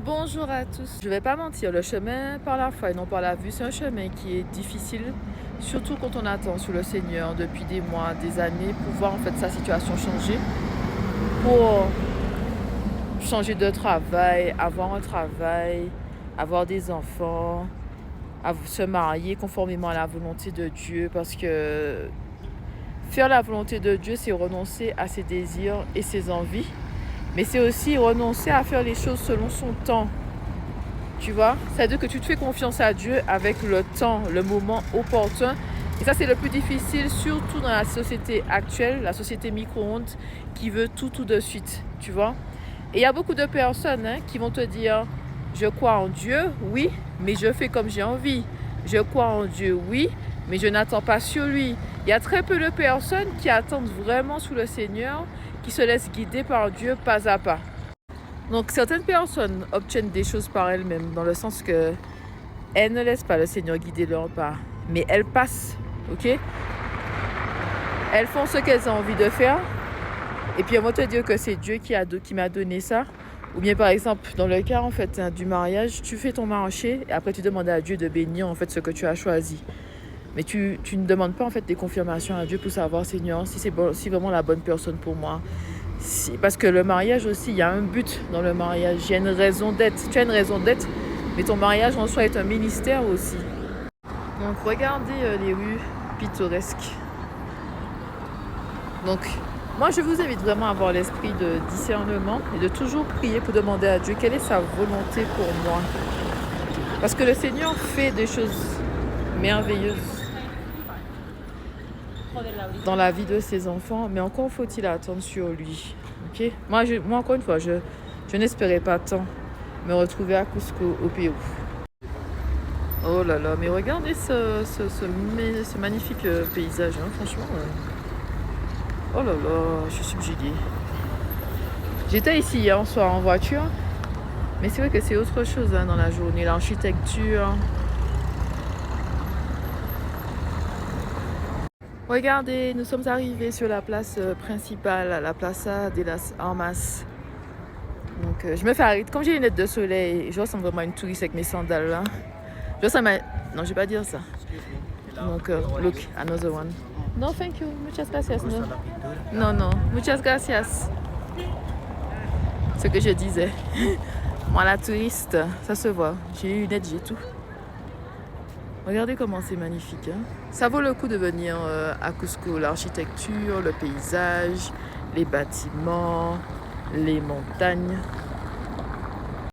Bonjour à tous. Je vais pas mentir, le chemin par la foi et non par la vue, c'est un chemin qui est difficile, surtout quand on attend sur le Seigneur depuis des mois, des années, pour voir en fait sa situation changer, pour changer de travail, avoir des enfants, se marier conformément à la volonté de Dieu, parce que faire la volonté de Dieu, c'est renoncer à ses désirs et ses envies, mais c'est aussi renoncer à faire les choses selon son temps. Tu vois, c'est-à-dire que tu te fais confiance à Dieu avec le temps, le moment opportun. Et ça, c'est le plus difficile, surtout dans la société actuelle, la société micro-ondes, qui veut tout de suite, tu vois. Et il y a beaucoup de personnes qui vont te dire, je crois en Dieu, oui, mais je fais comme j'ai envie. Je crois en Dieu, oui, mais je n'attends pas sur lui. Il y a très peu de personnes qui attendent vraiment sous le Seigneur, qui se laissent guider par Dieu pas à pas. Donc certaines personnes obtiennent des choses par elles-mêmes, dans le sens que elles ne laissent pas le Seigneur guider leur pas, mais elles passent, ok? Elles font ce qu'elles ont envie de faire, et puis elles vont te dire que c'est Dieu qui m'a donné ça. Ou bien par exemple, dans le cas en fait du mariage, tu fais ton marché, et après tu demandes à Dieu de bénir en fait ce que tu as choisi. Mais tu ne demandes pas en fait des confirmations à Dieu pour savoir, Seigneur, si c'est bon, si vraiment la bonne personne pour moi. Parce que le mariage aussi, il y a un but dans le mariage. Il y a une raison d'être. Tu as une raison d'être, mais ton mariage en soi est un ministère aussi. Donc regardez les rues pittoresques. Donc moi je vous invite vraiment à avoir l'esprit de discernement et de toujours prier pour demander à Dieu quelle est sa volonté pour moi. Parce que le Seigneur fait des choses merveilleuses dans la vie de ses enfants, mais encore faut-il attendre sur lui. Okay? Moi, encore une fois, je n'espérais pas tant me retrouver à Cusco, au Pérou. Oh là là, mais regardez ce magnifique paysage, hein, franchement. Oh là là, je suis subjuguée. J'étais ici hier soir en voiture, mais c'est vrai que c'est autre chose hein, dans la journée, l'architecture. Regardez, nous sommes arrivés sur la place principale, la Plaza de las Armas. Donc je me fais arrêter. Comme j'ai les lunettes de soleil, je ressemble vraiment à une touriste avec mes sandales là. Je ressemble à... Non, je vais pas dire ça. Donc, look, another one. No, thank you. Muchas gracias. No, non, non. Muchas gracias. Ce que je disais. Moi, la touriste, ça se voit. J'ai les lunettes, j'ai tout. Regardez comment c'est magnifique. Hein. Ça vaut le coup de venir à Cusco. L'architecture, le paysage, les bâtiments, les montagnes.